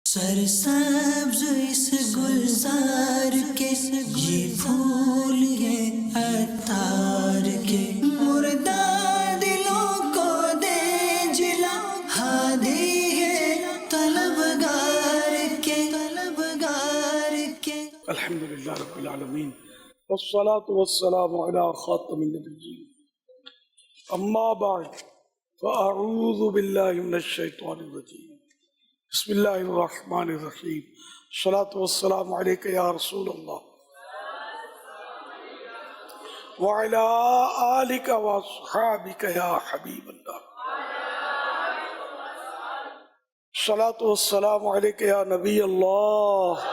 سرسبز اس گلزار کے یہ پھول یہ عطار کے مردہ دلوں کو دے جلا ہادی ہے طلبگار کے الحمدللہ رب العالمین والصلاة والسلام علی خاتم النبیین اما بعد فاعوذ باللہ من الشیطان الرجیم بسم اللہ الرحمن الرحیم الصلاة والسلام علیک یا رسول اللہ وعلی آلک واصحابک یا حبیب اللہ الصلاة والسلام علیک یا نبی اللہ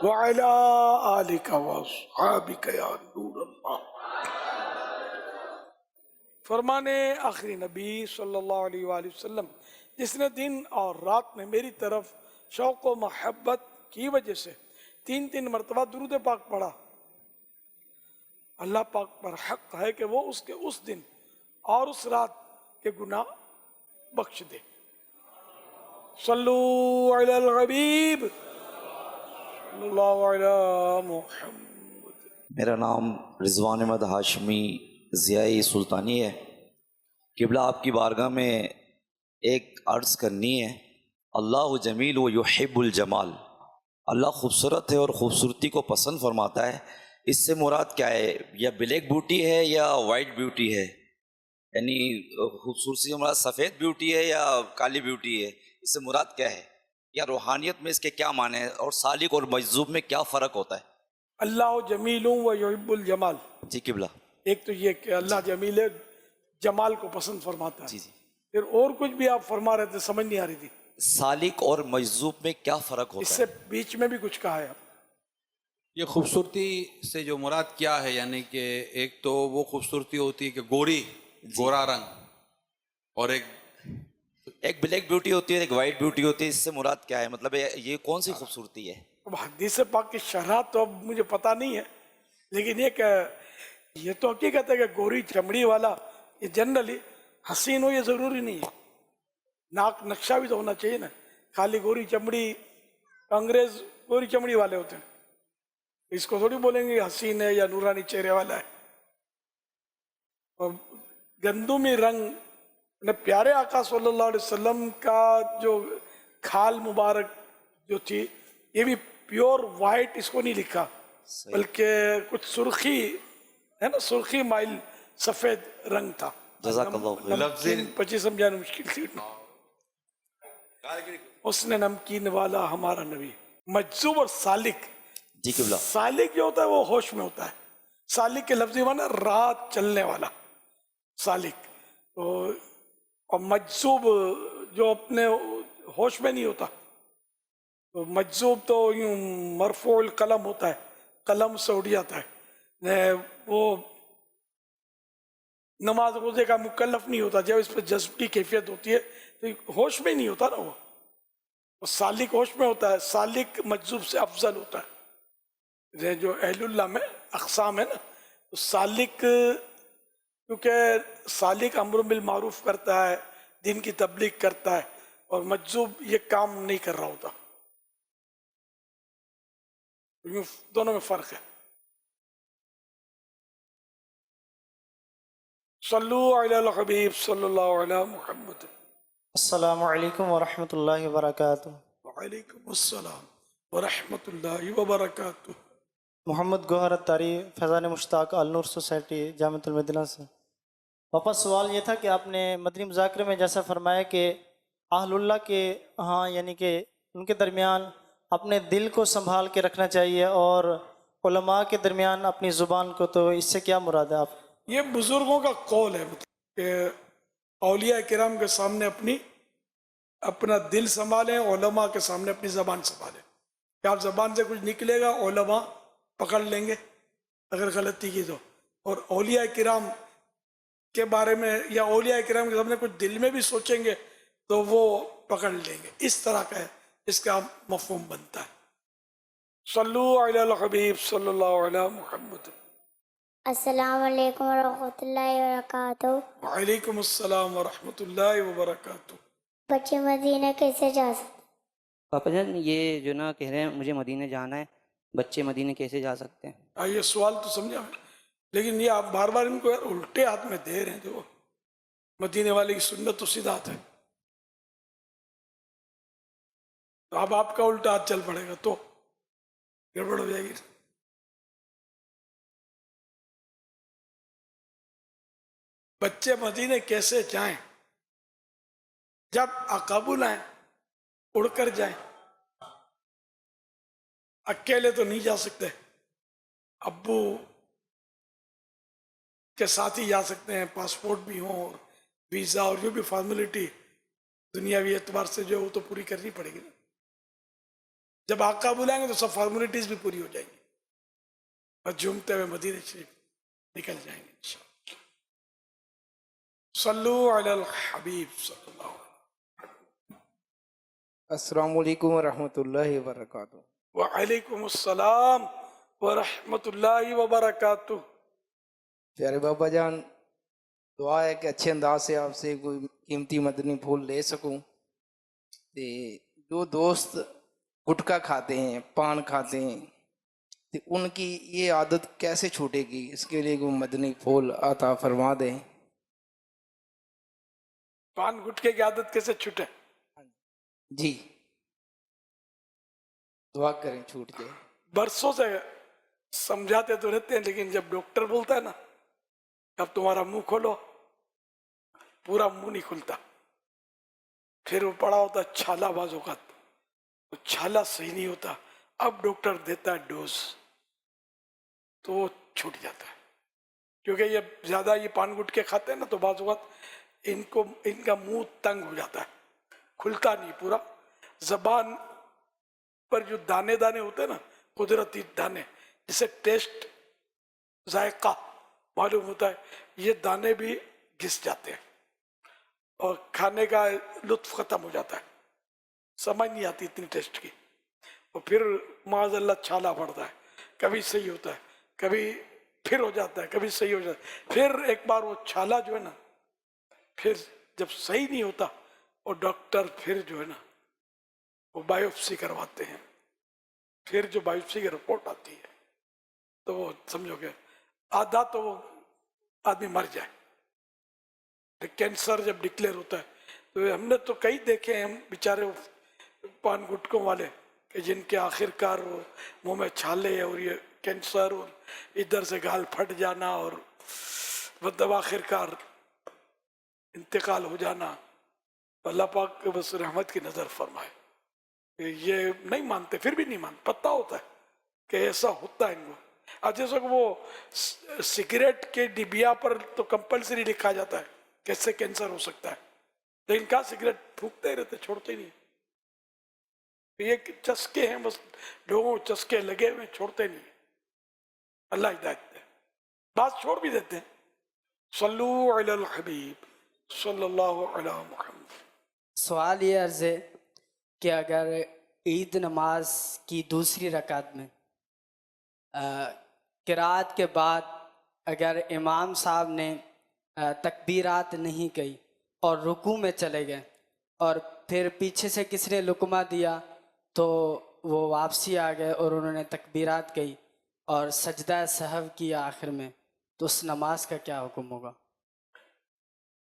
وعلی آلک واصحابک یا نور اللہ۔ فرمانے آخری نبی صلی اللہ علیہ وآلہ وسلم، جس نے دن اور رات میں میری طرف شوق و محبت کی وجہ سے 3 مرتبہ درود پاک پڑھا، اللہ پاک پر حق ہے کہ وہ اس کے اس دن اور اس رات کے گناہ بخش دے۔ صلو علی الحبیب صلی اللہ علی محمد۔ میرا نام رضوان احمد ہاشمی ضیائی سلطانی ہے۔ قبلہ آپ کی بارگاہ میں ایک عرض کرنی ہے، اللہ جمیل و یحب الجمال، اللہ خوبصورت ہے اور خوبصورتی کو پسند فرماتا ہے۔ اس سے مراد کیا ہے؟ یا بلیک بیوٹی ہے یا وائٹ بیوٹی ہے؟ یعنی خوبصورتی سے مراد سفید بیوٹی ہے یا کالی بیوٹی ہے؟ اس سے مراد کیا ہے؟ یا روحانیت میں اس کے کیا معنی ہے؟ اور سالک اور مجذوب میں کیا فرق ہوتا ہے؟ اللہ جمیل و یحب الجمال، جی قبلہ، ایک تو یہ کہ اللہ جمیل ہے، جمال کو پسند فرماتا ہے۔ جی جی، پھر اور کچھ بھی آپ فرما رہے تھے، سمجھ نہیں آ رہی تھی، سالک اور مجذوب میں کیا فرق اس ہوتا سے ہے؟ بیچ میں بھی کچھ کہا ہے آپ۔ یہ خوبصورتی سے جو مراد کیا ہے، یعنی کہ ایک تو وہ خوبصورتی ہوتی ہے کہ گورا رنگ، اور ایک بلیک بیوٹی ہوتی ہے، ایک وائٹ بیوٹی ہوتی ہے، اس سے مراد کیا ہے؟ مطلب یہ کون سی خوبصورتی ہے؟ اب حدیث پاک کی شرح تو اب مجھے پتہ نہیں ہے، لیکن یہ کہ یہ تو حقیقت ہے کہ گوری چمڑی والا یہ جنرلی حسین ہو، یہ ضروری نہیں ہے، ناک نقشہ بھی تو ہونا چاہیے نا۔ خالی گوری چمڑی، انگریز گوری چمڑی والے ہوتے ہیں، اس کو تھوڑی بولیں گے حسین ہے یا نورانی چہرے والا ہے۔ اور گندمی رنگ، پیارے آقا صلی اللہ علیہ وسلم کا جو کھال مبارک جو تھی، یہ بھی پیور وائٹ اس کو نہیں لکھا، بلکہ کچھ سرخی ہے نا، سرخی مائل سفید رنگ تھا۔ جزاک اللہ خیر۔ نمکین پچی سمجھانا مشکل تھی، اس نے نمکین والا ہمارا نبی۔ مجذوب اور سالک، جی قبلہ، سالک جو ہوتا ہے وہ ہوش میں ہوتا ہے، سالک کے لفظی معنی رات چلنے والا سالک، اور مجذوب جو اپنے ہوش میں نہیں ہوتا، تو مجذوب تو یوں مرفوع القلم ہوتا ہے، قلم سے اڑ جاتا ہے، وہ نماز روزے کا مکلف نہیں ہوتا، جب اس پہ جذب کی کیفیت ہوتی ہے تو ہوش میں نہیں ہوتا نا وہ سالک ہوش میں ہوتا ہے، سالک مجذوب سے افضل ہوتا ہے۔ جو اہل اللہ میں اقسام ہے نا، تو سالک، کیونکہ سالک امر بالمعروف کرتا ہے، دین کی تبلیغ کرتا ہے، اور مجذوب یہ کام نہیں کر رہا ہوتا، دونوں میں فرق ہے۔ صلو علی الحبیب صلی اللہ علی محمد۔ السلام علیکم ورحمۃ اللہ وبرکاتہ۔ وعلیکم السلام ورحمۃ اللہ وبرکاتہ۔ محمد گوہر اتاری، فیضان مشتاق، النور سوسائٹی، جامعۃ المدینہ سے۔ واپس سوال یہ تھا کہ آپ نے مدنی مذاکرے میں جیسا فرمایا کہ اہل اللہ کے ہاں، یعنی کہ ان کے درمیان اپنے دل کو سنبھال کے رکھنا چاہیے، اور علماء کے درمیان اپنی زبان کو، تو اس سے کیا مراد ہے آپ؟ یہ بزرگوں کا قول ہے کہ اولیاء کرام کے سامنے اپنا دل سنبھالیں، علماء کے سامنے اپنی زبان سنبھالیں، کہ آپ زبان سے کچھ نکلے گا علماء پکڑ لیں گے اگر غلطی کی تو، اور اولیاء کرام کے بارے میں یا اولیاء کرام کے سامنے کچھ دل میں بھی سوچیں گے تو وہ پکڑ لیں گے۔ اس طرح کا ہے، اس کا مفہوم بنتا ہے۔ صلو علی الحبیب صلی اللہ علی محمد۔ السلام علیکم ورحمۃ اللہ وبرکاتہ۔ وعلیکم السلام ورحمۃ اللہ وبرکاتہ۔ بچے مدینہ کیسے جا سکتے؟ پاپا جان یہ جو نا کہہ رہے ہیں مجھے مدینہ جانا ہے، بچے مدینہ کیسے جا سکتے ہیں؟ یہ سوال تو سمجھا میں، لیکن یہ آپ بار بار ان کو یار الٹے ہاتھ میں دے رہے ہیں. جو مدینے والے کی سنت تو سیدھا ہاتھ ہے، تو اب آپ کا الٹا ہاتھ چل پڑے گا تو گڑبڑ ہو جائے گی. بچے مدینے کیسے جائیں؟ جب اقابل آئیں، اڑ کر جائیں. اکیلے تو نہیں جا سکتے، ابو کے ساتھ ہی جا سکتے ہیں، پاسپورٹ بھی ہوں اور ویزا اور جو بھی فارمیلٹی دنیاوی اعتبار سے جو ہے وہ تو پوری کرنی پڑے گی نا. جب آقا بلائیں گے تو سب فارمیلٹیز بھی پوری ہو جائیں گی اور جھومتے ہوئے مدینہ شریف نکل جائیں گے انشاءاللہ. صلو علی الحبیب صلی اللہ علیہ السلام علیکم ورحمۃ اللہ وبرکاتہ. وسلم. وعلیکم السلام ورحمۃ اللہ وبرکاتہ. پیارے بابا جان، دعا ہے کہ اچھے انداز سے آپ سے کوئی قیمتی مدنی پھول لے سکوں. جو دوست گٹکا کھاتے ہیں، پان کھاتے ہیں، تو ان کی یہ عادت کیسے چھوٹے گی؟ اس کے لیے کوئی مدنی پھول عطا فرما دیں. پان گٹکے کی عادت کیسے چھوٹے؟ جی دعا کریں چھوٹ جائے. برسوں سے سمجھاتے تو رہتے ہیں، لیکن جب ڈاکٹر بولتا ہے نا اب تمہارا منہ کھولو، پورا منہ نہیں کھلتا. پھر وہ پڑا ہوتا چھالا، بعض اوقات وہ چھالا صحیح نہیں ہوتا، اب ڈاکٹر دیتا ہے ڈوز تو وہ چھوٹ جاتا ہے. کیونکہ یہ زیادہ یہ پان گٹکے کھاتے ہیں نا تو بعض اوقات ان کا منہ تنگ ہو جاتا ہے، کھلتا نہیں پورا. زبان پر جو دانے دانے ہوتے ہیں نا، قدرتی دانے جسے ٹیسٹ ذائقہ معلوم ہوتا ہے، یہ دانے بھی گھس جاتے ہیں اور کھانے کا لطف ختم ہو جاتا ہے، سمجھ نہیں آتی اتنی ٹیسٹ کی. اور پھر معاذ اللہ چھالا پڑتا ہے، کبھی صحیح ہوتا ہے، کبھی پھر ہو جاتا ہے، کبھی صحیح ہو جاتا ہے. پھر ایک بار وہ چھالا جو ہے نا، پھر جب صحیح نہیں ہوتا اور ڈاکٹر پھر جو ہے نا وہ بایوپسی کرواتے ہیں. پھر جو بایوپسی کی رپورٹ آتی ہے تو وہ سمجھو کہ آدھا تو وہ آدمی مر جائے. کینسر جب ڈکلیئر ہوتا ہے تو ہم نے تو کئی دیکھے ہیں، ہم بیچارے پان گٹکوں والے کہ جن کے آخر کار وہ منہ میں چھالے اور یہ کینسر اور ادھر سے گال پھٹ جانا اور مطلب آخر کار انتقال ہو جانا. اللہ پاک کے بس رحمت کی نظر فرمائے. یہ نہیں مانتے، پھر بھی نہیں مانتے، پتہ ہوتا ہے کہ ایسا ہوتا ہے ان کو. اب جیسے کہ وہ سگریٹ کے ڈبیا پر تو کمپلسری لکھا جاتا ہے کیسے کینسر ہو سکتا ہے، لیکن کیا سگریٹ پھونکتے ہی رہتے، چھوڑتے ہی نہیں. یہ چسکے ہیں، بس لوگوں کو چسکے لگے ہوئے چھوڑتے نہیں. اللہ ہدایت دے. بات چھوڑ بھی دیتے ہیں. صلو علی الحبیب صلی اللہ علی محمد. سوال یہ عرض ہے کہ اگر عید نماز کی دوسری رکعت میں قرات کے بعد اگر امام صاحب نے تکبیرات نہیں کہی اور رکوع میں چلے گئے اور پھر پیچھے سے کسی نے لقمہ دیا تو وہ واپسی آ گئے اور انہوں نے تکبیرات کہی اور سجدہ سہو کیا آخر میں، تو اس نماز کا کیا حکم ہوگا؟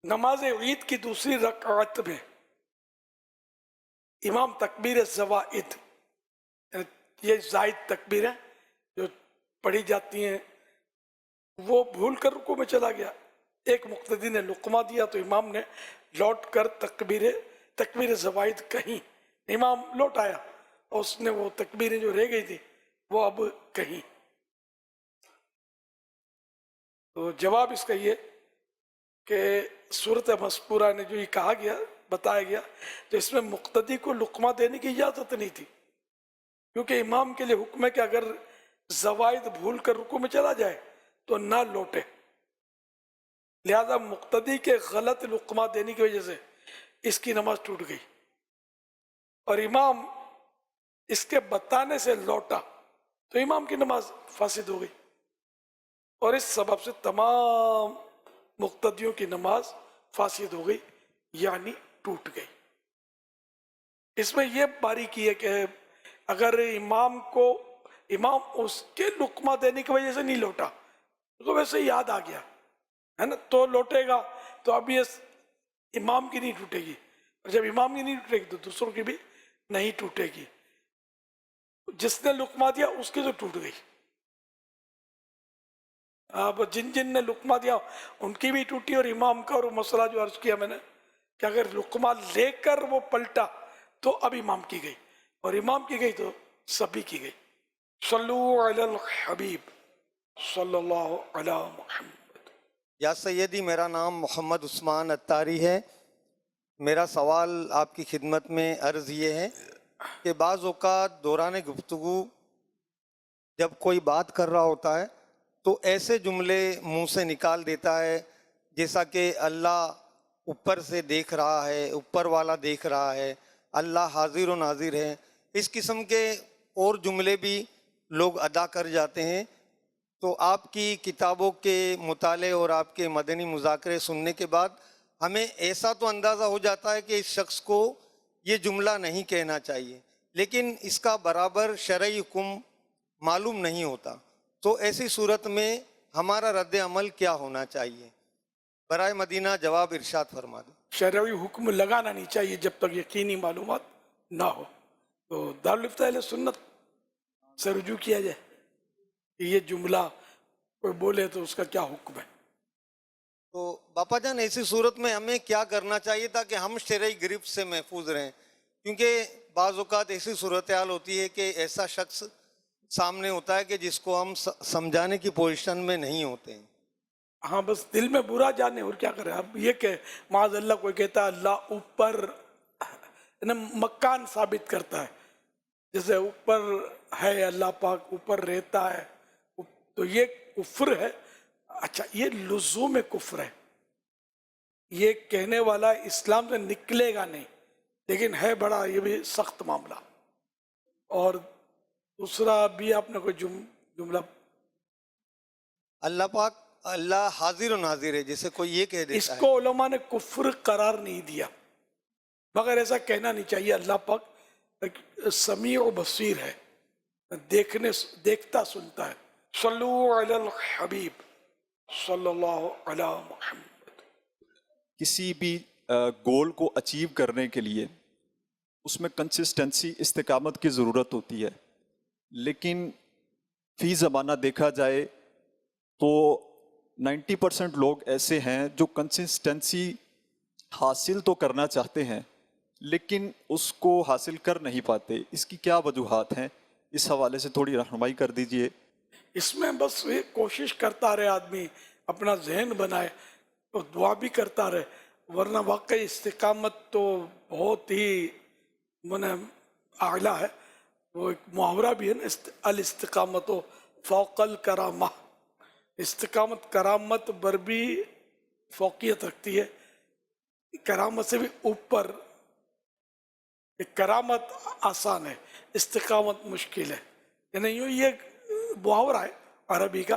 نماز عید کی دوسری رکعت میں امام تکبیر زوائد، یہ زائد تکبیریں جو پڑھی جاتی ہیں، وہ بھول کر رکوع میں چلا گیا. ایک مقتدی نے لقمہ دیا تو امام نے لوٹ کر تکبیر زوائد کہیں. امام لوٹ آیا اور اس نے وہ تکبیریں جو رہ گئی تھی وہ اب کہیں. تو جواب اس کا یہ کہ صورت مذکورہ نے جو یہ کہا گیا، بتایا گیا، تو اس میں مقتدی کو لقمہ دینے کی اجازت نہیں تھی، کیونکہ امام کے لیے حکم ہے کہ اگر زوائد بھول کر رکوع میں چلا جائے تو نہ لوٹے. لہذا مقتدی کے غلط لقمہ دینے کی وجہ سے اس کی نماز ٹوٹ گئی اور امام اس کے بتانے سے لوٹا تو امام کی نماز فاسد ہو گئی، اور اس سبب سے تمام مقتدیوں کی نماز فاسد ہو گئی، یعنی ٹوٹ گئی. اس میں یہ باریکی ہے کہ اگر امام اس کے لقمہ دینے کی وجہ سے نہیں لوٹا، اس کو ویسے یاد آ گیا ہے نا، تو لوٹے گا، تو اب یہ امام کی نہیں ٹوٹے گی، اور جب امام کی نہیں ٹوٹے گی تو دوسروں کی بھی نہیں ٹوٹے گی. جس نے لقمہ دیا اس کی تو ٹوٹ گئی. اب جن نے لقمہ دیا ان کی بھی ٹوٹی، اور امام کا. اور وہ مسئلہ جو عرض کیا میں نے کہ اگر لقمہ لے کر وہ پلٹا تو اب امام کی گئی، اور امام کی گئی تو سبھی کی گئی. صلو علی الحبیب صلی اللہ علی محمد. یا سیدی، میرا نام محمد عثمان اتاری ہے. میرا سوال آپ کی خدمت میں عرض یہ ہے کہ بعض اوقات دوران گفتگو جب کوئی بات کر رہا ہوتا ہے تو ایسے جملے منہ سے نکال دیتا ہے جیسا کہ اللہ اوپر سے دیکھ رہا ہے، اوپر والا دیکھ رہا ہے، اللہ حاضر و ناظر ہے. اس قسم کے اور جملے بھی لوگ ادا کر جاتے ہیں. تو آپ کی کتابوں کے مطالعے اور آپ کے مدنی مذاکرے سننے کے بعد ہمیں ایسا تو اندازہ ہو جاتا ہے کہ اس شخص کو یہ جملہ نہیں کہنا چاہیے، لیکن اس کا برابر شرعی حکم معلوم نہیں ہوتا. تو ایسی صورت میں ہمارا رد عمل کیا ہونا چاہیے؟ برائے مدینہ جواب ارشاد فرما دیں. شرعی حکم لگانا نہیں چاہیے جب تک یقینی معلومات نہ ہو. تو دارالفتہ اہل سنت سے رجوع کیا جائے کہ یہ جملہ کوئی بولے تو اس کا کیا حکم ہے. تو باپا جان، ایسی صورت میں ہمیں کیا کرنا چاہیے تاکہ ہم شرعی گرفت سے محفوظ رہیں؟ کیونکہ بعض اوقات ایسی صورتحال ہوتی ہے کہ ایسا شخص سامنے ہوتا ہے کہ جس کو ہم سمجھانے کی پوزیشن میں نہیں ہوتے ہیں. ہاں، بس دل میں برا جانے اور کیا کریں. اب یہ کہ معاذ اللہ کوئی کہتا ہے اللہ اوپر، مکان ثابت کرتا ہے، جیسے اوپر ہے اللہ پاک، اوپر رہتا ہے، تو یہ کفر ہے. اچھا، یہ لزوم کفر ہے، یہ کہنے والا اسلام سے نکلے گا نہیں، لیکن ہے بڑا یہ بھی سخت معاملہ. اور دوسرا بھی آپ نے کوئی جملہ، اللہ پاک اللہ حاضر و ناظر ہے، جیسے کوئی یہ کہہ اس دیتا ہے. کو علماء نے کفر قرار نہیں دیا، مگر ایسا کہنا نہیں چاہیے. اللہ پاک سمیع و بصیر ہے، دیکھتا سنتا ہے. صلو علی الحبیب صلی اللہ علی محمد. کسی بھی گول کو اچیو کرنے کے لیے اس میں کنسسٹنسی، استقامت کی ضرورت ہوتی ہے، لیکن فی زمانہ دیکھا جائے تو 90% لوگ ایسے ہیں جو کنسسٹنسی حاصل تو کرنا چاہتے ہیں لیکن اس کو حاصل کر نہیں پاتے. اس کی کیا وجوہات ہیں؟ اس حوالے سے تھوڑی رہنمائی کر دیجئے. اس میں بس یہ کوشش کرتا رہے آدمی، اپنا ذہن بنائے تو دعا بھی کرتا رہے، ورنہ واقعی استقامت تو بہت ہی اعلیٰ ہے. وہ ایک محاورہ بھی ہے نا، الاستقامت فوق الکرامہ. استقامت کرامت پر بھی فوقیت رکھتی ہے، کرامت سے بھی اوپر. کرامت آسان ہے، استقامت مشکل ہے. یعنی یوں یہ محاورہ ہے عربی کا،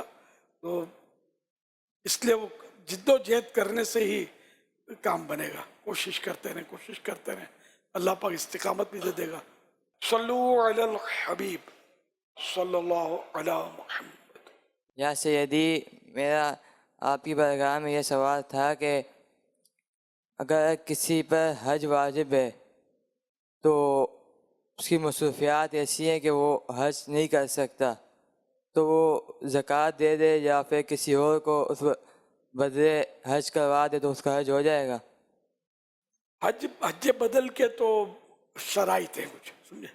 تو اس لیے وہ جد و جہد کرنے سے ہی کام بنے گا. کوشش کرتے رہیں، اللہ پاک استقامت بھی دے دے گا. صلو علی الحبیب صلی اللہ علی محمد. یا سیدی، میرا آپ کی بارگاہ میں یہ سوال تھا کہ اگر کسی پر حج واجب ہے تو اس کی مصروفیات ایسی ہیں کہ وہ حج نہیں کر سکتا، تو وہ زکوٰۃ دے دے یا پھر کسی اور کو اس بدلے حج کروا دے تو اس کا حج ہو جائے گا؟ حج بدل کے تو شرائط ہیں کچھ، سمجھے.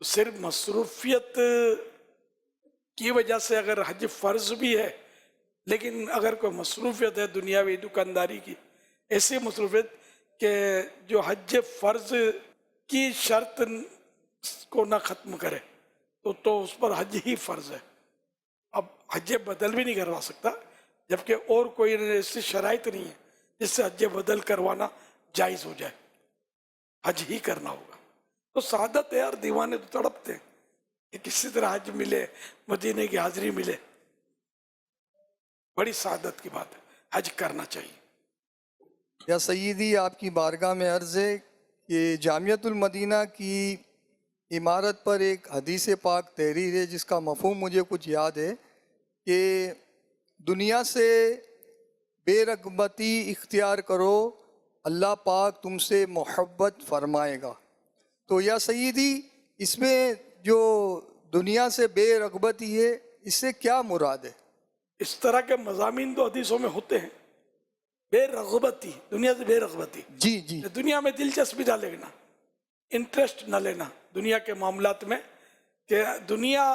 صرف مصروفیت کی وجہ سے اگر حج فرض بھی ہے، لیکن اگر کوئی مصروفیت ہے دنیاوی دکانداری کی، ایسی مصروفیت کہ جو حج فرض کی شرط کو نہ ختم کرے تو اس پر حج ہی فرض ہے. اب حج بدل بھی نہیں کروا سکتا، جبکہ اور کوئی ایسی شرائط نہیں ہے جس سے حج بدل کروانا جائز ہو جائے. حج ہی کرنا ہوگا. تو سعادت ہے یار، دیوانے تو تڑپتے ہیں کہ کسی طرح حج ملے، مدینے کی حاضری ملے. بڑی سعادت کی بات ہے، حج کرنا چاہیے. یا سیدی، آپ کی بارگاہ میں عرض ہے یہ جامعۃ المدینہ کی عمارت پر ایک حدیث پاک تحریر ہے جس کا مفہوم مجھے کچھ یاد ہے کہ دنیا سے بے رغبتی اختیار کرو، اللہ پاک تم سے محبت فرمائے گا۔ تو یا سیدی، اس میں جو دنیا سے بے رغبتی ہے اس سے کیا مراد ہے؟ اس طرح کے مضامین تو حدیثوں میں ہوتے ہیں، بے رغبتی، دنیا سے بے رغبتی، جی جی دنیا میں دلچسپی نہ لینا، انٹرسٹ نہ لینا دنیا کے معاملات میں، کہ دنیا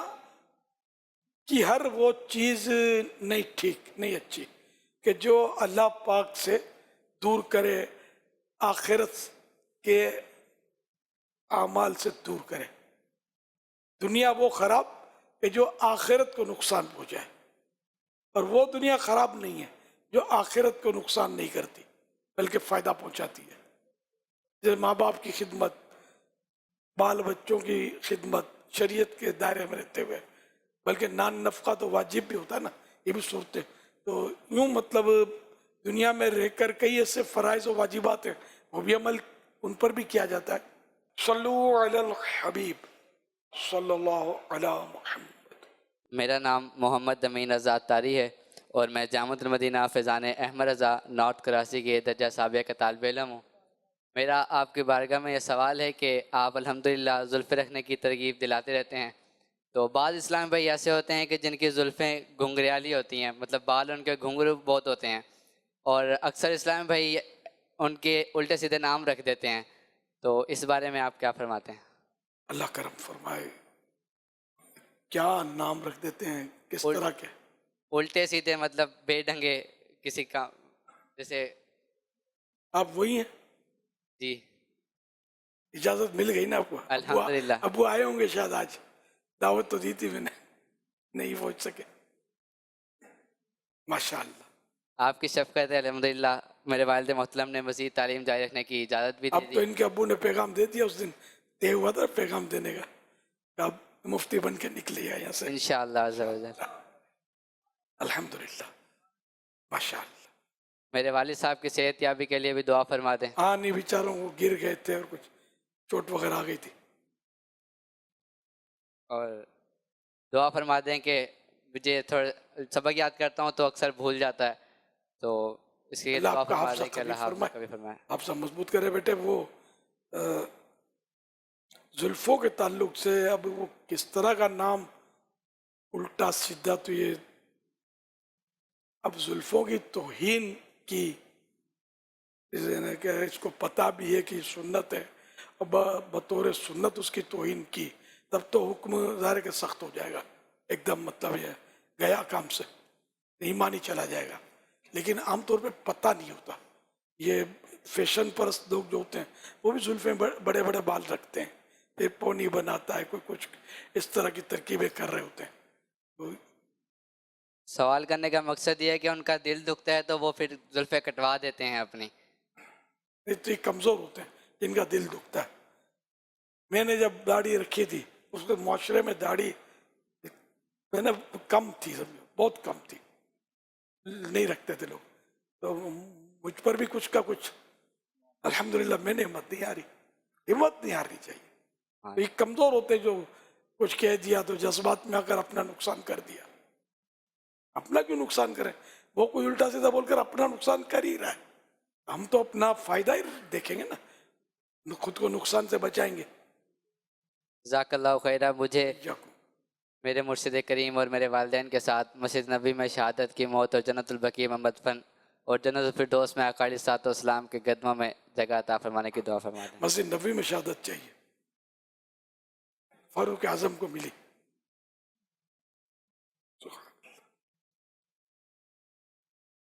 کی ہر وہ چیز نہیں ٹھیک، نہیں اچھی کہ جو اللہ پاک سے دور کرے، آخرت کے اعمال سے دور کرے۔ دنیا وہ خراب کہ جو آخرت کو نقصان پہنچائے، اور وہ دنیا خراب نہیں ہے جو آخرت کو نقصان نہیں کرتی بلکہ فائدہ پہنچاتی ہے۔ جیسے ماں باپ کی خدمت، بال بچوں کی خدمت، شریعت کے دائرے میں رہتے ہوئے، بلکہ نان نفقہ تو واجب بھی ہوتا ہے نا، یہ بھی صورتیں۔ تو یوں مطلب دنیا میں رہ کر کئی ایسے فرائض و واجبات ہیں، وہ بھی عمل ان پر بھی کیا جاتا ہے۔ صلو علی الحبیب صلی اللہ علی محمد۔ میرا نام محمد امین رضا طاری ہے اور میں جامعۃ المدینہ فیضان احمد رضا نارتھ کراچی کے درجہ ثانویہ کا طالب علم ہوں۔ میرا آپ کی بارگاہ میں یہ سوال ہے کہ آپ الحمدللہ زلفیں رکھنے کی ترغیب دلاتے رہتے ہیں، تو بعض اسلام بھائی ایسے ہوتے ہیں کہ جن کی زلفیں گھنگریالی ہوتی ہیں، مطلب بال ان کے گھنگرو بہت ہوتے ہیں، اور اکثر اسلام بھائی ان کے الٹے سیدھے نام رکھ دیتے ہیں، تو اس بارے میں آپ کیا فرماتے ہیں؟ اللہ کرم فرمائے، کیا نام رکھ دیتے ہیں، کس طرح کے؟ الٹے سیدھے مطلب بے ڈھنگے کسی کا، جیسے آپ وہی ہیں؟ جی اجازت مل گئی نا آپ کو؟ الحمدللہ۔ ابو آئے ہوں گے شاید، آج دعوت تو دی تھی میں نے، نہیں پہنچ سکے۔ ماشاءاللہ، آپ کی شفقت ہے الحمدللہ، میرے والد محترم نے مزید تعلیم جاری رکھنے کی اجازت بھی اب دی تو دی۔ ان کے ابو نے پیغام دے دیا، اس دن طے ہوا تھا پیغام دینے کا، کہ اب مفتی بن کے نکلے یہاں سے انشاءاللہ عز و جل۔ الحمدللہ، ماشاءاللہ۔ میرے والد صاحب کی صحت یابی کے لیے بھی دعا فرما دیں۔ ہاں، نہیں بیچاروں وہ گر گئے تھے اور کچھ چوٹ وغیرہ آ گئی تھی۔ اور دعا فرما دیں کہ مجھے تھوڑا سبق یاد کرتا ہوں تو اکثر بھول جاتا ہے، تو اس کے لیے اللہ دعا آپ کا فرما حافظہ دیں کہ اللہ قوی حافظ کبھی فرمائے۔ آپ سب مضبوط کرے بیٹے۔ وہ زلفوں کے تعلق سے اب وہ کس طرح کا نام الٹا سیدھا، تو یہ اب زلفوں کی توہین کی، کہ اس کو پتہ بھی ہے کہ سنت ہے، اب بطور سنت اس کی توہین کی، تب تو حکم ظاہر کہ سخت ہو جائے گا ایک دم، مطلب یہ گیا کام سے، ایمان ہی چلا جائے گا۔ لیکن عام طور پہ پتہ نہیں ہوتا، یہ فیشن پرست لوگ جو ہوتے ہیں وہ بھی زلفیں بڑے بڑے بال رکھتے ہیں، پھر پونی بناتا ہے کوئی، کچھ اس طرح کی ترکیبیں کر رہے ہوتے ہیں۔ سوال کرنے کا مقصد یہ ہے کہ ان کا دل دکھتا ہے تو وہ پھر زلفیں کٹوا دیتے ہیں اپنی۔ اتنی کمزور ہوتے ہیں جن کا دل دکھتا ہے۔ میں نے جب داڑھی رکھی تھی، اس کے معاشرے میں داڑھی میں نے کم تھی، بہت کم تھی، نہیں رکھتے تھے لوگ، تو مجھ پر بھی کچھ کا کچھ الحمدللہ میں نے ہمت نہیں ہاری، ہمت نہیں ہارنی چاہیے۔ یہ کمزور ہوتے جو کچھ کہہ دیا تو جذبات میں آ کر اپنا نقصان کر دیا۔ اپنا کیوں نقصان کریں؟ وہ کوئی الٹا سیدھا بول کر اپنا نقصان کر ہی رہا ہے، ہم تو اپنا فائدہ ہی دیکھیں گے نا، خود کو نقصان سے بچائیں گے۔ جزاک اللہ خیرہ۔ مجھے میرے مرشد کریم اور میرے والدین کے ساتھ مسجد نبی میں شہادت کی موت اور جنت البقیع میں مدفن اور جنت الفردوس میں آقا علیہ الصلوۃ والسلام کے قدموں میں جگہ عطا فرمانے کی دعا فرما دیں۔ مسجد نبی میں شہادت چاہیے، فاروق اعظم کو ملی۔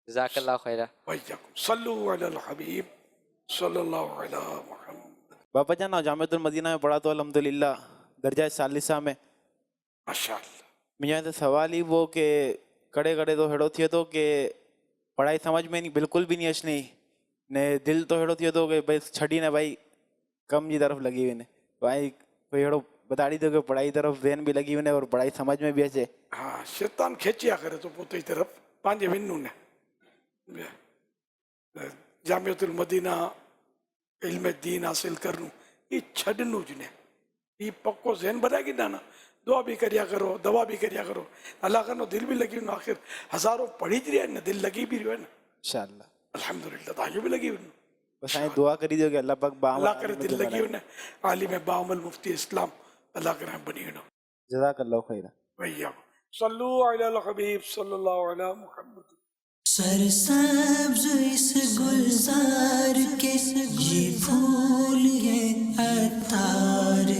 جزاک اللہ خیرہ۔ صلو علی الحبیب صلی اللہ علی محمد۔ باپا جان جامعۃ المدینہ میں پڑھا تو الحمدللہ درجہ ثالثہ میں ماشاءاللہ۔ مجھے سوال ہی وہ کہ کڑے کڑے تو ہیڑو تھے تو کہ پڑھائی سمجھ میں نہیں بالکل بھی نہیں اچھنی نے، دل تو ہیڑو تھے تو کہ بھائی چھڑی نہ بھائی کم جی طرف لگی ہوئی نے بھائی، کوئی ہیڑو بتاڑی تو کہ پڑھائی طرف ذہن بھی لگی ہوئی نے اور پڑھائی سمجھ میں بھی اچھے۔ ہاں، شیطان کھینچیا کرے تو پوتے کی طرف پانچے ونو نے۔ جامعۃ المدینہ علم دین حاصل کروں یہ چھڈنو جنے یہ پکو ذہن بنائے گی نا دعا بھی کریا کرو دوا بھی کریا کرو اللہ کرنو دل بھی لگی ہونا آخر ہزاروں پڑھی جی رہے نا دل لگی بھی رہے نا انشاءاللہ الحمدللہ تاہیوں بھی لگی ہونا بس آئیں دعا کری دیو کہ اللہ پاک بعمل اللہ کرے دل لگی ہونا عالم بعمل مفتی اسلام اللہ کرے بنی ہونا جزاک اللہ خیرہ ویاکم صلو علی الحبیب صلی اللہ علی محمد سرسبز اس گلزار کے یہ پھول یہ عطار